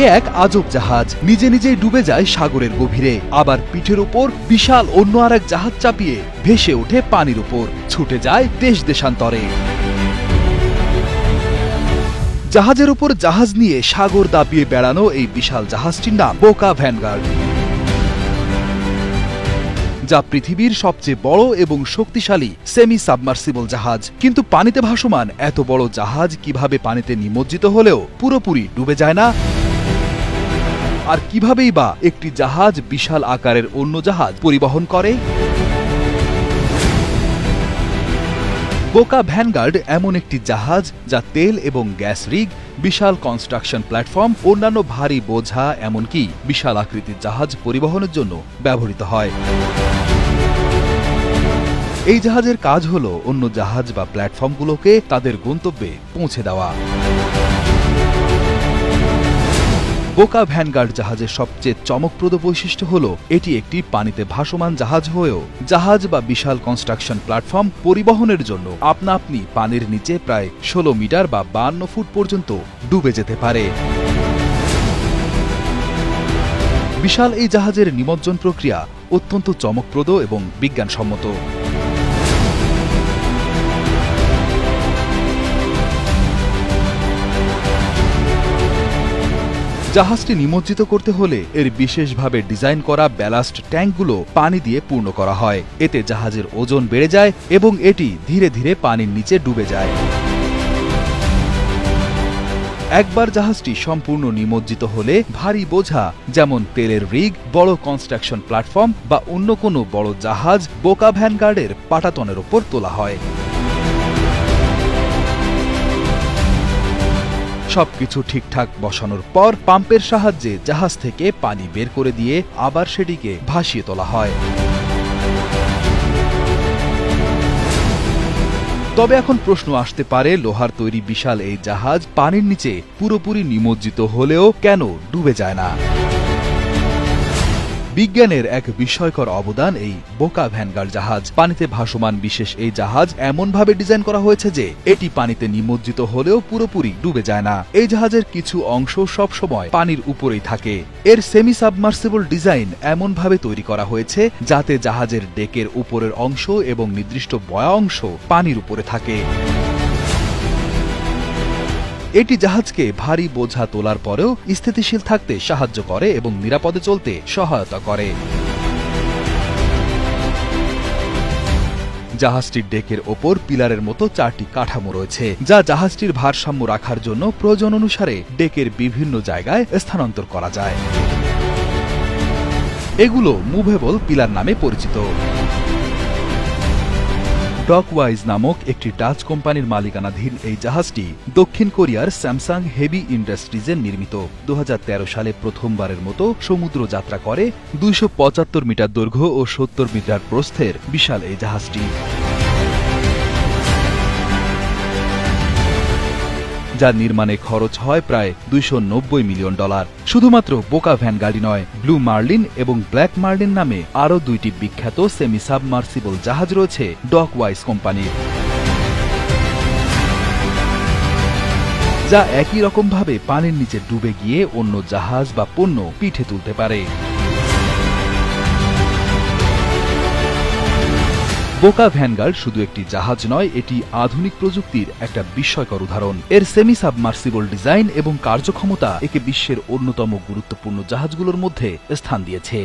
এ এক আজব জাহাজ নিজে নিজেই ডুবে যায় সাগরের গভীরে, আবার পিঠের উপর বিশাল অন্য আরেক জাহাজ চাপিয়ে ভেসে ওঠে পানির উপর, ছুটে যায় দেশ দেশান্তরে। জাহাজের উপর জাহাজ নিয়ে সাগর দাপিয়ে বেড়ানো এই বিশাল জাহাজটির নাম বোকা ভ্যানগার্ড, যা পৃথিবীর সবচেয়ে বড় এবং শক্তিশালী সেমি সাবমার্সিবল জাহাজ। কিন্তু পানিতে ভাসমান এত বড় জাহাজ কিভাবে পানিতে নিমজ্জিত হলেও পুরোপুরি ডুবে যায় না? আর কিভাবেই বা একটি জাহাজ বিশাল আকারের অন্য জাহাজ পরিবহন করে? বোকা ভ্যানগার্ড এমন একটি জাহাজ যা তেল এবং গ্যাস রিগ, বিশাল কনস্ট্রাকশন প্ল্যাটফর্ম, অন্যান্য ভারী বোঝা, এমনকি বিশাল আকৃতির জাহাজ পরিবহনের জন্য ব্যবহৃত হয়। এই জাহাজের কাজ হল অন্য জাহাজ বা প্ল্যাটফর্মগুলোকে তাদের গন্তব্যে পৌঁছে দেওয়া। বোকা ভ্যানগার্ড জাহাজের সবচেয়ে চমকপ্রদ বৈশিষ্ট্য হল এটি একটি পানিতে ভাসমান জাহাজ হয়েও জাহাজ বা বিশাল কনস্ট্রাকশন প্ল্যাটফর্ম পরিবহনের জন্য আপনা আপনি পানির নিচে প্রায় 16 মিটার বা 52 ফুট পর্যন্ত ডুবে যেতে পারে। বিশাল এই জাহাজের নিমজ্জন প্রক্রিয়া অত্যন্ত চমকপ্রদ এবং বিজ্ঞানসম্মত। জাহাজটি নিমজ্জিত করতে হলে এর বিশেষভাবে ডিজাইন করা ব্যালাস্ট ট্যাঙ্কগুলো পানি দিয়ে পূর্ণ করা হয়। এতে জাহাজের ওজন বেড়ে যায় এবং এটি ধীরে ধীরে পানির নিচে ডুবে যায়। একবার জাহাজটি সম্পূর্ণ নিমজ্জিত হলে ভারী বোঝা যেমন তেলের রিগ, বড় কনস্ট্রাকশন প্ল্যাটফর্ম বা অন্য কোনো বড় জাহাজ বোকা ভ্যানগার্ডের পাটাতনের ওপর তোলা হয়। সবকিছু ঠিকঠাক বসানোর পর পাম্পের সাহায্যে জাহাজ থেকে পানি বের করে দিয়ে আবার সেটিকে ভাসিয়ে তোলা হয়। তবে এখন প্রশ্ন আসতে পারে, লোহার তৈরি বিশাল এই জাহাজ পানির নিচে পুরোপুরি নিমজ্জিত হলেও কেন ডুবে যায় না? বিজ্ঞানের এক বিস্ময়কর অবদান এই বোকা ভ্যানগার্ড জাহাজ। পানিতে ভাসমান বিশেষ এই জাহাজ এমনভাবে ডিজাইন করা হয়েছে যে এটি পানিতে নিমজ্জিত হলেও পুরোপুরি ডুবে যায় না। এই জাহাজের কিছু অংশ সবসময় পানির উপরেই থাকে। এর সেমি সাবমার্সিবল ডিজাইন এমনভাবে তৈরি করা হয়েছে যাতে জাহাজের ডেকের উপরের অংশ এবং নির্দিষ্ট বয়া অংশ পানির উপরে থাকে। এটি জাহাজকে ভারী বোঝা তোলার পরেও স্থিতিশীল থাকতে সাহায্য করে এবং নিরাপদে চলতে সহায়তা করে। জাহাজটির ডেকের ওপর পিলারের মতো 4টি কাঠামো রয়েছে, যা জাহাজটির ভারসাম্য রাখার জন্য প্রয়োজন অনুসারে ডেকের বিভিন্ন জায়গায় স্থানান্তর করা যায়। এগুলো মুভেবল পিলার নামে পরিচিত। ডকওয়াইজ নামক একটি ডাচ কোম্পানির মালিকানাধীন এই জাহাজটি দক্ষিণ কোরিয়ার স্যামসাং হেভি ইন্ডাস্ট্রিজের নির্মিত। 2013 সালে প্রথমবারের মতো সমুদ্র যাত্রা করে 275 মিটার দৈর্ঘ্য ও 70 মিটার প্রস্থের বিশাল এই জাহাজটি, যার নির্মাণে খরচ হয় প্রায় $290 মিলিয়ন। শুধুমাত্র বোকা ভ্যানগার্ডই নয়, ব্লু মার্লিন এবং ব্ল্যাক মার্লিন নামে আরও 2টি বিখ্যাত সেমি সাবমার্সিবল জাহাজ রয়েছে ডকওয়াইজ কোম্পানির, যা একই রকমভাবে পানির নিচে ডুবে গিয়ে অন্য জাহাজ বা পণ্য পিঠে তুলতে পারে। বোকা ভ্যানগার্ড শুধু একটি জাহাজ নয়, এটি আধুনিক প্রযুক্তির একটা বিস্ময়কর উদাহরণ। এর সেমি সাবমার্সিবল ডিজাইন এবং কার্যক্ষমতা একে বিশ্বের অন্যতম গুরুত্বপূর্ণ জাহাজগুলোর মধ্যে স্থান দিয়েছে।